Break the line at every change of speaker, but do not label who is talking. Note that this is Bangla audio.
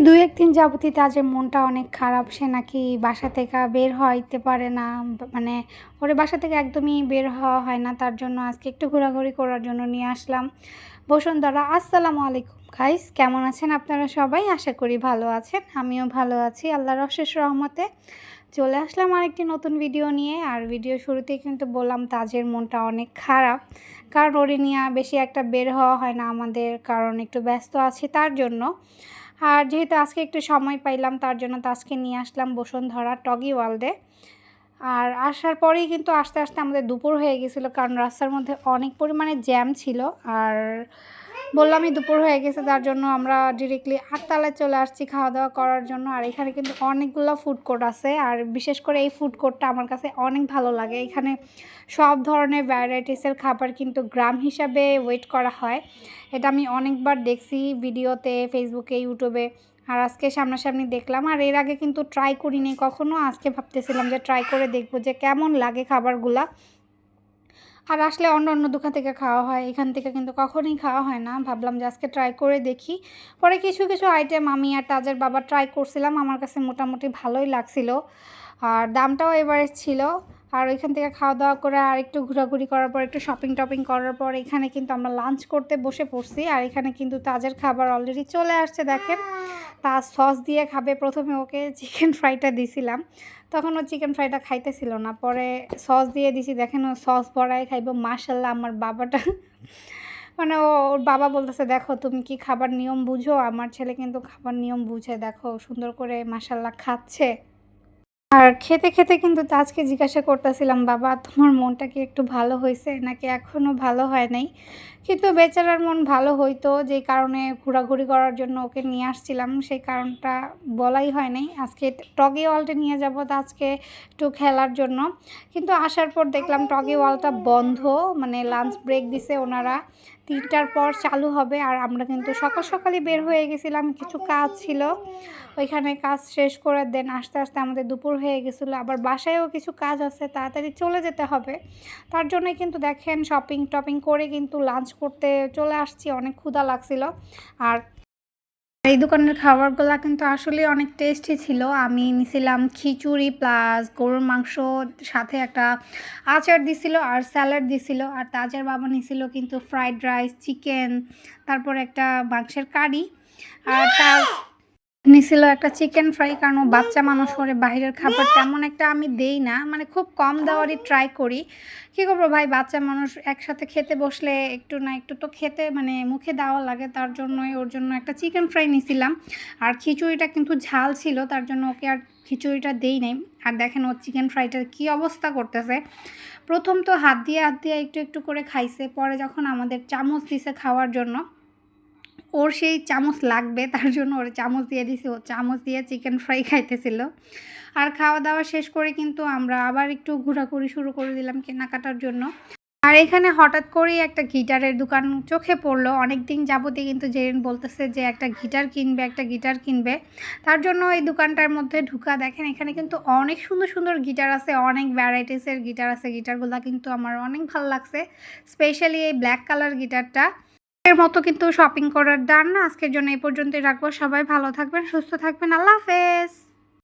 ২-১ দিন যাবতই তাজের মনটা অনেক খারাপ। সে নাকি বাসা থেকে বের হইতে পারে না। মানে ওরে বাসা থেকে একদমই বের হওয়া হয় না। তার জন্য আজকে একটু ঘোরাঘুরি করার জন্য নিয়ে আসলাম বসুন্ধরা। আসসালামু আলাইকুম গাইস, কেমন আছেন আপনারা সবাই? আশা করি ভালো আছেন। আমিও ভালো আছি আল্লাহর অশেষ রহমতে। চলে আসলাম আরেকটি নতুন ভিডিও নিয়ে। আর ভিডিও শুরুতেই কিন্তু বললাম তাজের মনটা অনেক খারাপ, কারণ ওরে নিয়ে বেশি একটা বের হওয়া হয় না আমাদের, কারণ একটু ব্যস্ত আছি তার জন্য। আর যেহেতু আজকে একটু সময় পাইলাম তার জন্য তো আজকে নিয়ে আসলাম বসুন্ধরা টগি ওয়ার্ল্ডে। আর আসার পরেই কিন্তু আস্তে আস্তে আমাদের দুপুর হয়ে গেছিলো, কারণ রাস্তার মধ্যে অনেক পরিমাণে জ্যাম ছিল। আর বললামই দুপুর হয়ে গেছে, তার জন্য আমরা ডিরেক্টলি আটতলায় চলে আসছি খাওয়া দাওয়া করার জন্য। আর এখানে কিন্তু অনেকগুলো ফুড কোর্ট আছে, আর বিশেষ করে এই ফুড কোর্টটা আমার কাছে অনেক ভালো লাগে। এখানে সব ধরনের ভ্যারাইটিসের খাবার কিন্তু গ্রাম হিসাবে ওয়েট করা হয়। এটা আমি অনেকবার দেখছি ভিডিওতে, ফেসবুকে, ইউটিউবে। আর আজকে সামনাসামনি দেখলাম। আর এর আগে কিন্তু ট্রাই করিনি কখনো। আজকে ভাবতেছিলাম যে ট্রাই করে দেখবো যে কেমন লাগে খাবারগুলা। আর আসলে অন্য অন্য দোকান থেকে খাওয়া হয়, এখান থেকে কিন্তু কখনোই খাওয়া হয় না। ভাবলাম যে আজকে ট্রাই করে দেখি। পরে কিছু কিছু আইটেম আমি আর তাজের বাবা ট্রাই করছিলাম, আমার কাছে মোটামুটি ভালোই লাগছিল। আর দামটাও এভারেজ ছিল। আর ওইখান থেকে খাওয়া দাওয়া করে আর একটু ঘোরাঘুরি করার পর, একটু শপিং টপিং করার পর এখানে কিন্তু আমরা লাঞ্চ করতে বসে পড়ছি। আর এখানে কিন্তু তাজের খাবার অলরেডি চলে আসছে, দেখেন। তাজ সস দিয়ে খাবে। প্রথমে ওকে চিকেন ফ্রাইটা দিছিলাম, তখন ও চিকেন ফ্রাইটা খাইতেছিল না। পরে সস দিয়ে দিছি, দেখেন ও সস ভরায় খাইব। মাশাল্লাহ আমার বাবাটা মানে ওর বাবা বলতেছে, দেখো তুমি কি খাবার নিয়ম বুঝো? আমার ছেলে কিন্তু খাবার নিয়ম বুঝে, দেখো সুন্দর করে মাশাল্লাহ খাচ্ছে। আর খেতে খেতে কিন্তু তাজকে জিজ্ঞাসা করতেছিলাম, বাবা তোমার মনটা কি একটু ভালো হয়েছে নাকি এখনও ভালো হয় নাই? কিন্তু বেচারার মন ভালো হইতো, যেই কারণে ঘোরাঘুরি করার জন্য ওকে নিয়ে আসছিলাম, সেই কারণটা বলাই হয় নাই। আজকে টগি ওয়ার্ল্ডে নিয়ে যাব আজকে একটু খেলার জন্য। কিন্তু আসার পর দেখলাম টগি ওয়ার্ল্ডটা বন্ধ, মানে লাঞ্চ ব্রেক দিছে ওনারা, 3টার পর চালু হবে। আর আমরা কিন্তু সকাল সকালই বের হয়ে গেছিলাম, কিছু কাজ ছিল ওইখানে, কাজ শেষ করে দেন আস্তে আস্তে আমাদের দুপুর হয়ে গেছিলো। আবার বাসায়ও কিছু কাজ আছে, তাড়াতাড়ি চলে যেতে হবে। তার জন্যই কিন্তু দেখেন শপিং টপিং করে কিন্তু লাঞ্চ করতে চলে আসছি, অনেক ক্ষুধা লাগছিল। আর এই দোকানের খাবারগুলো কিন্তু আসলে অনেক টেস্টি ছিল। আমি নিছিলাম খিচুড়ি প্লাস গরুর মাংস, সাথে একটা আচার দিছিল আর স্যালাড দিছিল। আর তাজের বাবা নিছিল কিন্তু ফ্রাইড রাইস, চিকেন, তারপর একটা মাংসের কারি। আর তার নিছিল একটা চিকেন ফ্রাই, কারণ ও বাচ্চা মানুষ, করে বাইরের খাবার তেমন একটা আমি দেই না, মানে খুব কম দেওয়ারই ট্রাই করি। কী করবো ভাই, বাচ্চা মানুষ একসাথে খেতে বসলে একটু না একটু তো খেতে মানে মুখে দেওয়া লাগে। তার জন্যই ওর জন্য একটা চিকেন ফ্রাই নিছিলাম। আর খিচুড়িটা কিন্তু ঝাল ছিল, তার জন্য ওকে আর খিচুড়িটা দেই নাই। আর দেখেন ও চিকেন ফ্রাইটার কী অবস্থা করতেছে। প্রথম তো হাত দিয়ে একটু একটু করে খাইছে, পরে যখন আমাদের চামচ দিছে খাওয়ার জন্য, ওর সেই চামচ লাগবে, তার জন্য ওর চামচ দিয়ে দিছি, ও চামচ দিয়ে চিকেন ফ্রাই খাইতেছিল। আর খাওয়া দাওয়া শেষ করে কিন্তু আমরা আবার একটু ঘোরাঘুরি শুরু করে দিলাম কেনাকাটার জন্য। আর এখানে হঠাৎ করেই একটা গিটারের দোকান চোখে পড়লো। অনেক দিন যাবতই কিন্তু জেরিন বলতেছে যে একটা গিটার কিনবে, একটা গিটার কিনবে। তার জন্য এই দোকানটার মধ্যে ঢুকা। দেখেন এখানে কিন্তু অনেক সুন্দর সুন্দর গিটার আছে, অনেক ভ্যারাইটিসের গিটার আছে। গিটারগুলো কিন্তু আমার অনেক ভালো লাগছে, স্পেশালি এই ব্ল্যাক কালার গিটারটা। এর মতো কিন্তু শপিং করার ডান না। আজকের জন্য এই পর্যন্তই রাখবো। সবাই ভালো থাকবেন, সুস্থ থাকবেন। আল্লাহ হাফেজ।